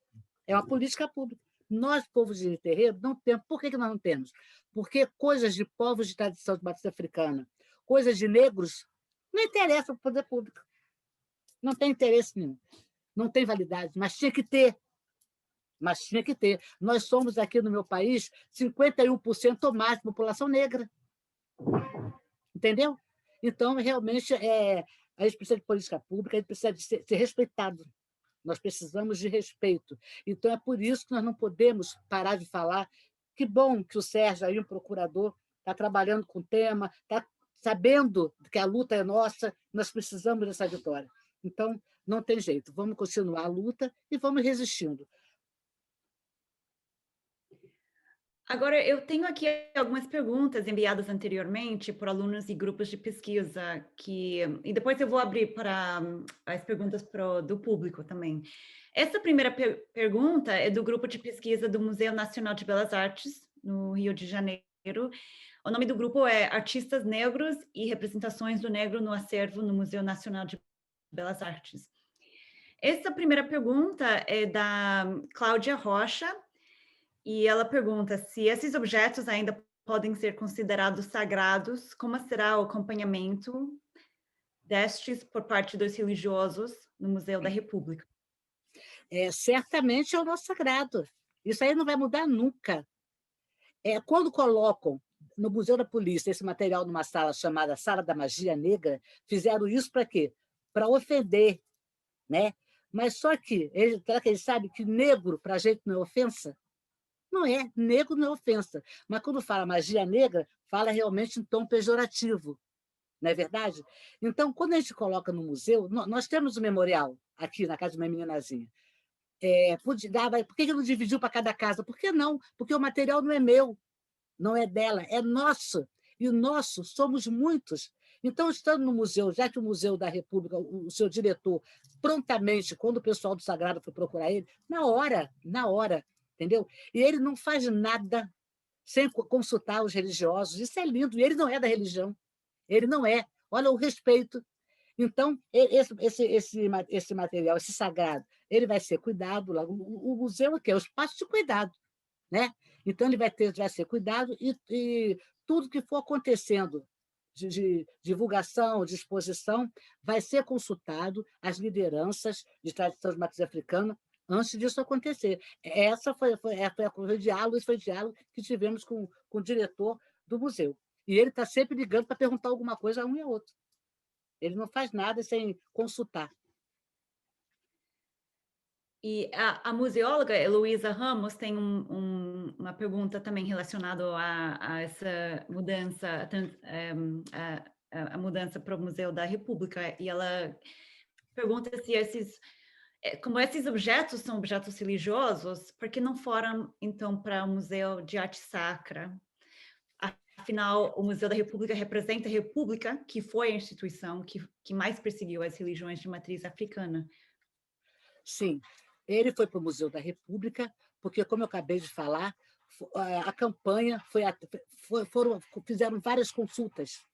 É uma política pública. Nós, povos de terreiro, não temos. Por que nós não temos? Porque coisas de povos de tradição de matriz africana, coisas de negros, não interessa para o poder público. Não tem interesse nenhum. Não tem validade, mas tinha que ter. Mas tinha que ter. Nós somos aqui no meu país 51% ou mais de população negra. Entendeu? Então, realmente, a gente precisa de política pública, a gente precisa de ser respeitado. Nós precisamos de respeito. Então, é por isso que nós não podemos parar de falar. Que bom que o Sérgio, aí, um procurador, está trabalhando com o tema, está sabendo que a luta é nossa, nós precisamos dessa vitória. Então, não tem jeito. Vamos continuar a luta e vamos resistindo. Agora, eu tenho aqui algumas perguntas enviadas anteriormente por alunos e grupos de pesquisa, e depois eu vou abrir para as perguntas do público também. Essa primeira pergunta é do grupo de pesquisa do Museu Nacional de Belas Artes, no Rio de Janeiro. O nome do grupo é Artistas Negros e Representações do Negro no Acervo no Museu Nacional de Belas Artes. Essa primeira pergunta é da Cláudia Rocha, e ela pergunta se esses objetos ainda podem ser considerados sagrados, como será o acompanhamento destes por parte dos religiosos no Museu da República? Certamente é o nosso sagrado. Isso aí não vai mudar nunca. Quando colocam no Museu da Polícia esse material numa sala chamada Sala da Magia Negra, fizeram isso para quê? Para ofender, né? Mas só que, será que eles sabem que negro para a gente não é ofensa? Não é, negro não é ofensa. Mas quando fala magia negra, fala realmente em tom pejorativo, não é verdade? Então, quando a gente coloca no museu, nós temos o memorial aqui na casa de uma meninazinha. Por que não dividiu para cada casa? Por que não? Porque o material não é meu, não é dela, é nosso. E o nosso somos muitos. Então, estando no museu, já que o Museu da República, o seu diretor, prontamente, quando o pessoal do Sagrado foi procurar ele, na hora, entendeu? E ele não faz nada sem consultar os religiosos. Isso é lindo. E ele não é da religião. Ele não é. Olha o respeito. Então, esse material, esse sagrado, ele vai ser cuidado. O museu é o espaço de cuidado, né? Então, ele vai ser cuidado e tudo que for acontecendo de divulgação, de exposição, vai ser consultado as lideranças de tradição de matriz africana antes disso acontecer. Essa foi o diálogo que tivemos com o diretor do museu. E ele está sempre ligando para perguntar alguma coisa a um e a outro. Ele não faz nada sem consultar. E a museóloga Heloísa Ramos tem uma pergunta também relacionada a essa mudança, a mudança para o Museu da República, e ela pergunta se como esses objetos são objetos religiosos, por que não foram, então, para o Museu de Arte Sacra? Afinal, o Museu da República representa a República, que foi a instituição que mais perseguiu as religiões de matriz africana. Sim, ele foi para o Museu da República, porque, como eu acabei de falar, a campanha fizeram várias consultas,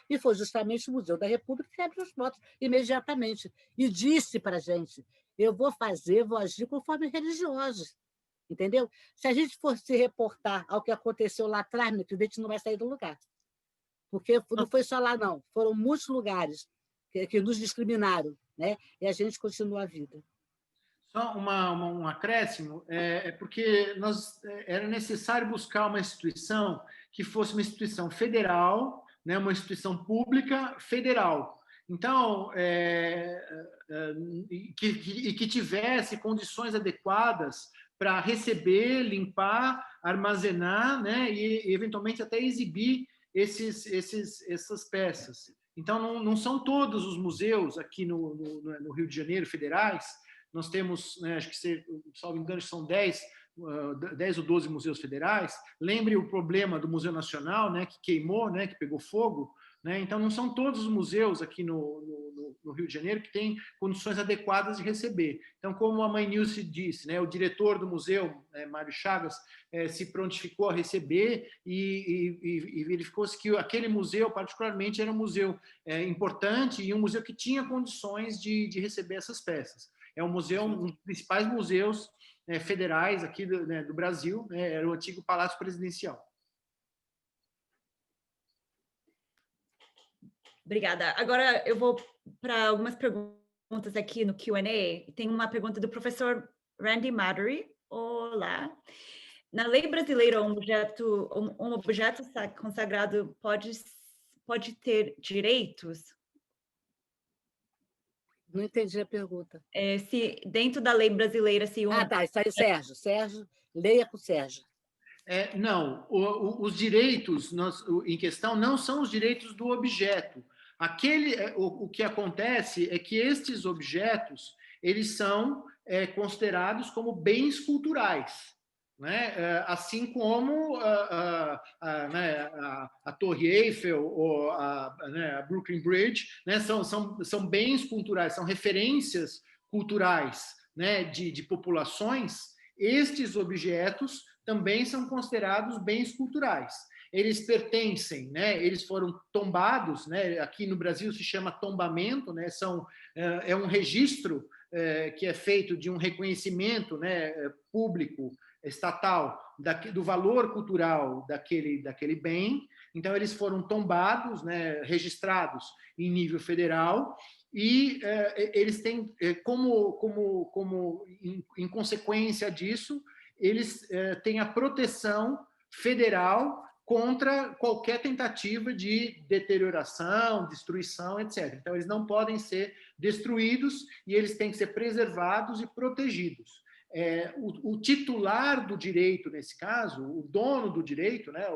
e foi justamente o Museu da República que abriu os votos imediatamente, e disse para a gente, eu vou agir conforme religiosos, entendeu? Se a gente for se reportar ao que aconteceu lá atrás, meu querido, a gente não vai sair do lugar, porque não foi só lá, não, foram muitos lugares que nos discriminaram, né? E a gente continua a vida. Só um acréscimo, porque era necessário buscar uma instituição que fosse uma instituição federal, né, uma instituição pública federal. Então, que tivesse condições adequadas para receber, limpar, armazenar, né, e eventualmente até exibir essas peças. Então, não são todos os museus aqui no Rio de Janeiro, federais. Nós temos, né, acho que, salvo engano, são 10 ou 12 museus federais. Lembre o problema do Museu Nacional, né, que queimou, né, que pegou fogo. Né? Então, não são todos os museus aqui no Rio de Janeiro que têm condições adequadas de receber. Então, como a mãe Nilce disse, né, o diretor do museu, Mário Chagas, se prontificou a receber e verificou-se que aquele museu, particularmente, era um museu importante e um museu que tinha condições de receber essas peças. É um dos principais museus federais aqui do Brasil, né, era o antigo Palácio Presidencial. Obrigada. Agora eu vou para algumas perguntas aqui no Q&A. Tem uma pergunta do professor Randy Madry. Olá. Na lei brasileira, um objeto consagrado pode ter direitos? Não entendi a pergunta. Se dentro da lei brasileira, se tá, isso aí, Sérgio. Sérgio, leia com o Sérgio. Não, os direitos em questão não são os direitos do objeto. O que acontece é que estes objetos eles são considerados como bens culturais. Né? Assim como a Torre Eiffel ou a Brooklyn Bridge, né? são bens culturais, são referências culturais, né? de populações. Estes objetos também são considerados bens culturais. Eles pertencem, né? Eles foram tombados, né? Aqui no Brasil se chama tombamento, né? É um registro que é feito de um reconhecimento, né? Público, estatal, do valor cultural daquele bem. Então, eles foram tombados, né? Registrados em nível federal, e eles têm, em consequência disso, eles têm a proteção federal contra qualquer tentativa de deterioração, destruição, etc. Então, eles não podem ser destruídos e eles têm que ser preservados e protegidos. O titular do direito, nesse caso, o dono do direito, né,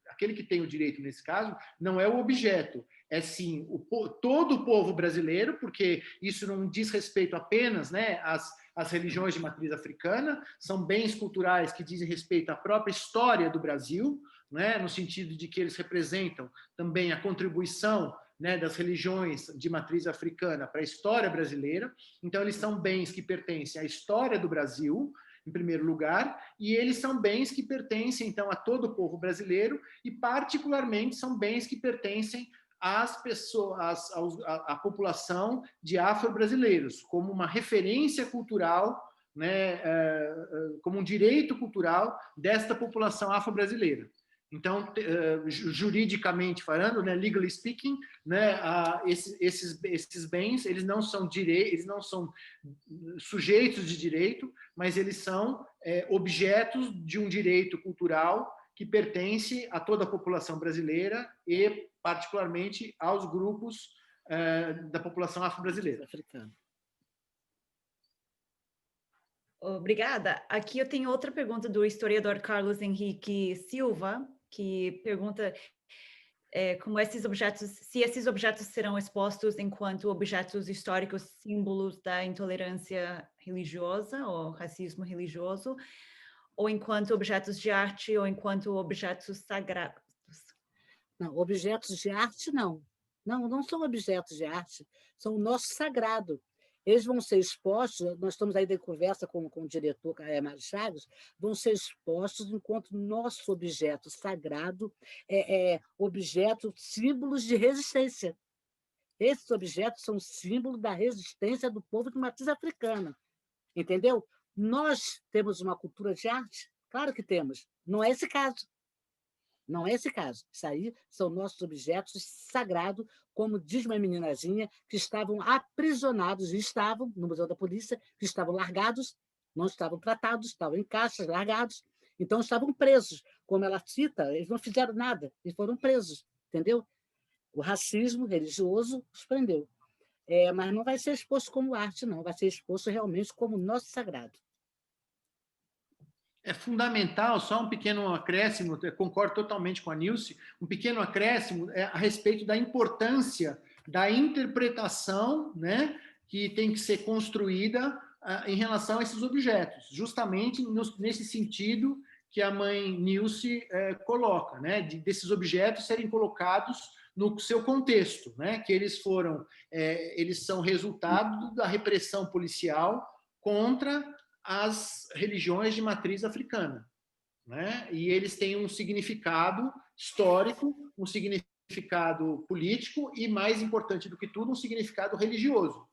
aquele que tem o direito nesse caso, não é o objeto, é sim todo o povo brasileiro, porque isso não diz respeito apenas, né, às religiões de matriz africana, são bens culturais que dizem respeito à própria história do Brasil, né, no sentido de que eles representam também a contribuição, né, das religiões de matriz africana para a história brasileira. Então, eles são bens que pertencem à história do Brasil, em primeiro lugar, e eles são bens que pertencem, então, a todo o povo brasileiro, e, particularmente, são bens que pertencem às pessoas, à população de afro-brasileiros, como uma referência cultural, né, como um direito cultural desta população afro-brasileira. Então, juridicamente falando, né, legally speaking, né, esses bens, eles não são sujeitos de direito, mas eles são objetos de um direito cultural que pertence a toda a população brasileira e, particularmente, aos grupos da população afro-brasileira. Obrigada. Aqui eu tenho outra pergunta do historiador Carlos Henrique Silva, que pergunta se esses objetos serão expostos enquanto objetos históricos, símbolos da intolerância religiosa ou racismo religioso, ou enquanto objetos de arte, ou enquanto objetos sagrados. Não, objetos de arte, não. Não são objetos de arte, são o nosso sagrado. eles vão ser expostos, nós estamos aí de conversa com o diretor Mário Chagas, vão ser expostos enquanto nosso objeto sagrado objeto, símbolos de resistência. Esses objetos são símbolos da resistência do povo de matriz africana, entendeu? Nós temos uma cultura de arte? Claro que temos. Não é esse caso. Não é esse caso. Isso aí são nossos objetos sagrados, como diz uma meninazinha, que estavam aprisionados, e estavam no Museu da Polícia, que estavam largados, não estavam tratados, estavam em caixas, largados, então estavam presos. Como ela cita, eles não fizeram nada, eles foram presos, entendeu? O racismo religioso os prendeu. Mas não vai ser exposto como arte, não, vai ser exposto realmente como nosso sagrado. É fundamental, só um pequeno acréscimo, eu concordo totalmente com a Nilce, um pequeno acréscimo a respeito da importância da interpretação, né, que tem que ser construída em relação a esses objetos, justamente nesse sentido que a mãe Nilce coloca, né, desses objetos serem colocados no seu contexto, né, que eles são resultado da repressão policial contra as religiões de matriz africana, né? E eles têm um significado histórico, um significado político e, mais importante do que tudo, um significado religioso.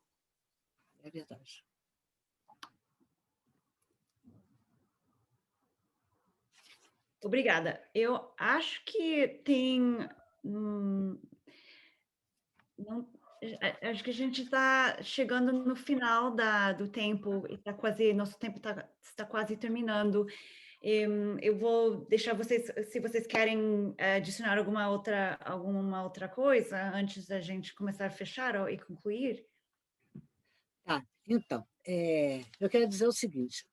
É verdade. Obrigada. Eu acho que tem... acho que a gente está chegando no final do tempo, e nosso tempo está quase terminando. Eu vou deixar vocês, se vocês querem adicionar alguma outra coisa antes da gente começar a fechar e concluir. Tá, então, eu quero dizer o seguinte,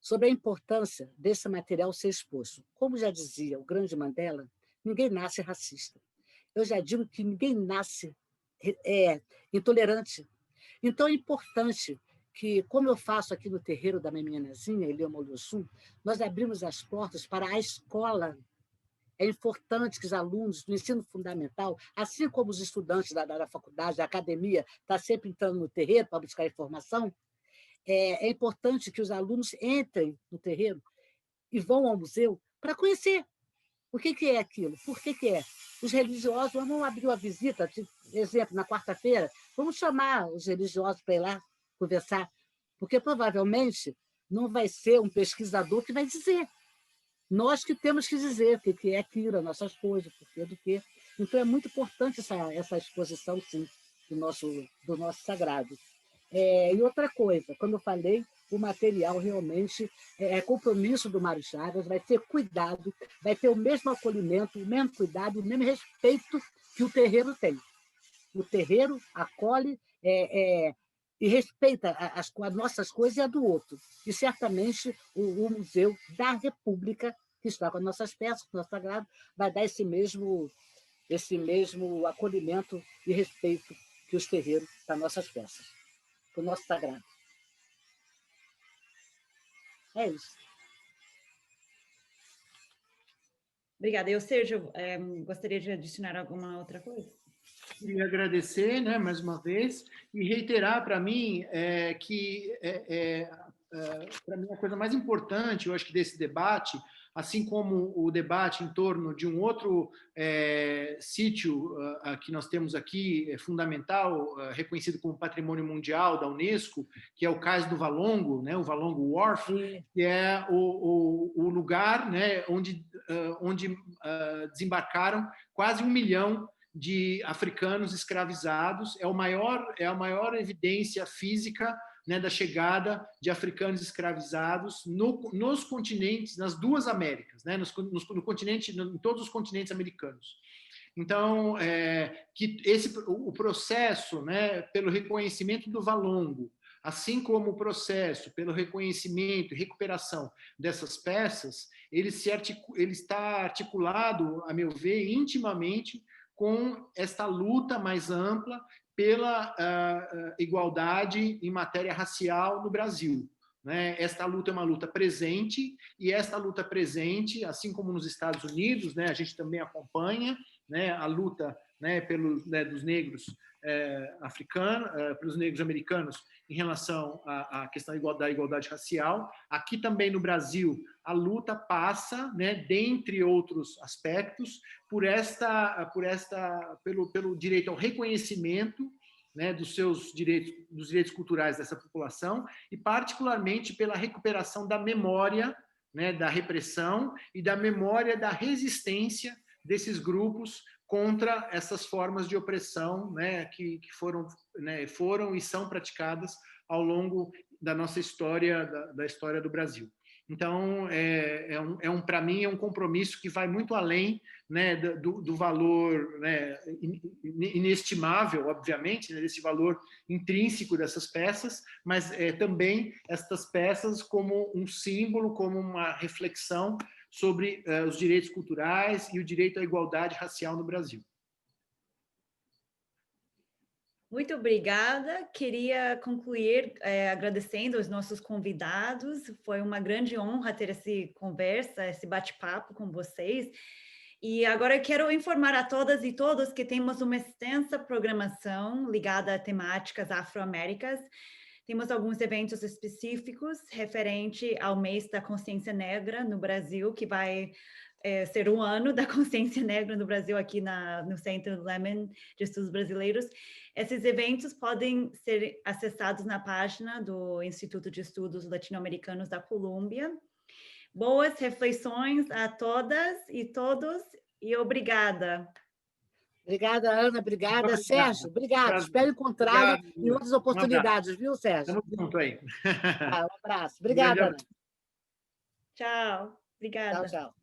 sobre a importância desse material ser exposto. Como já dizia o grande Mandela, ninguém nasce racista. Eu já digo que ninguém nasce intolerante. Então, é importante que, como eu faço aqui no terreiro da minha meninazinha, Elioma Olhoçum, nós abrimos as portas para a escola. É importante que os alunos do ensino fundamental, assim como os estudantes da faculdade, da academia, estão sempre entrando no terreiro para buscar informação, é importante que os alunos entrem no terreiro e vão ao museu para conhecer o que é aquilo, por que é. Os religiosos, vamos abrir uma visita, exemplo, na quarta-feira, vamos chamar os religiosos para ir lá conversar, porque provavelmente não vai ser um pesquisador que vai dizer. Nós que temos que dizer o que é aquilo, as nossas coisas, por que do quê. Então, é muito importante essa exposição, sim, do nosso sagrado. E outra coisa, como eu falei, o material realmente é compromisso do Mário Chagas, vai ter cuidado, vai ter o mesmo acolhimento, o mesmo cuidado, o mesmo respeito que o terreiro tem. O terreiro acolhe e respeita as nossas coisas e a do outro. E, certamente, o Museu da República, que está com as nossas peças, com o nosso sagrado, vai dar esse mesmo acolhimento e respeito que os terreiros das nossas peças, para o nosso sagrado. É isso. Obrigada. Eu, Sérgio, gostaria de adicionar alguma outra coisa? Queria agradecer, né, mais uma vez, e reiterar para mim que, para mim, a coisa mais importante, eu acho que desse debate, assim como o debate em torno de um outro sítio que nós temos aqui, fundamental, reconhecido como Patrimônio Mundial da Unesco, que é o Cais do Valongo, né, o Valongo Wharf, que é o lugar, né, onde desembarcaram quase 1 milhão de africanos escravizados. É a maior evidência física, né, da chegada de africanos escravizados nos continentes, nas duas Américas, né, no continente, em todos os continentes americanos. Então, que o processo, né, pelo reconhecimento do Valongo, assim como o processo pelo reconhecimento e recuperação dessas peças, ele está articulado, a meu ver, intimamente com esta luta mais ampla pela igualdade em matéria racial no Brasil. Né? Esta luta é uma luta presente, e esta luta presente, assim como nos Estados Unidos, né, a gente também acompanha, né, a luta, né, dos negros africanos, para os negros americanos, em relação à questão da igualdade racial. Aqui também no Brasil, a luta passa, né, dentre outros aspectos, pelo direito ao reconhecimento, né, dos direitos culturais dessa população, e particularmente pela recuperação da memória, né, da repressão e da memória da resistência desses grupos contra essas formas de opressão, né, que foram e são praticadas ao longo da nossa história, da história do Brasil. Então, para mim, é um compromisso que vai muito além, né, do valor, né, inestimável, obviamente, né, desse valor intrínseco dessas peças, mas também estas peças como um símbolo, como uma reflexão sobre os direitos culturais e o direito à igualdade racial no Brasil. Muito obrigada. Queria concluir agradecendo aos nossos convidados. Foi uma grande honra ter essa conversa, esse bate-papo com vocês. E agora eu quero informar a todas e todos que temos uma extensa programação ligada a temáticas afro-américas. Temos alguns eventos específicos referente ao mês da consciência negra no Brasil, que vai ser um ano da consciência negra no Brasil, aqui no Centro Lemon de Estudos Brasileiros. Esses eventos podem ser acessados na página do Instituto de Estudos Latino-Americanos da Colômbia. Boas reflexões a todas e todos, e obrigada. Obrigada, Ana. Obrigada, Sérgio. Obrigado. Espero encontrá-lo em outras oportunidades, viu, Sérgio? Estamos juntos aí. Um abraço. Obrigada, Ana. Tchau. Obrigada. Tchau, tchau.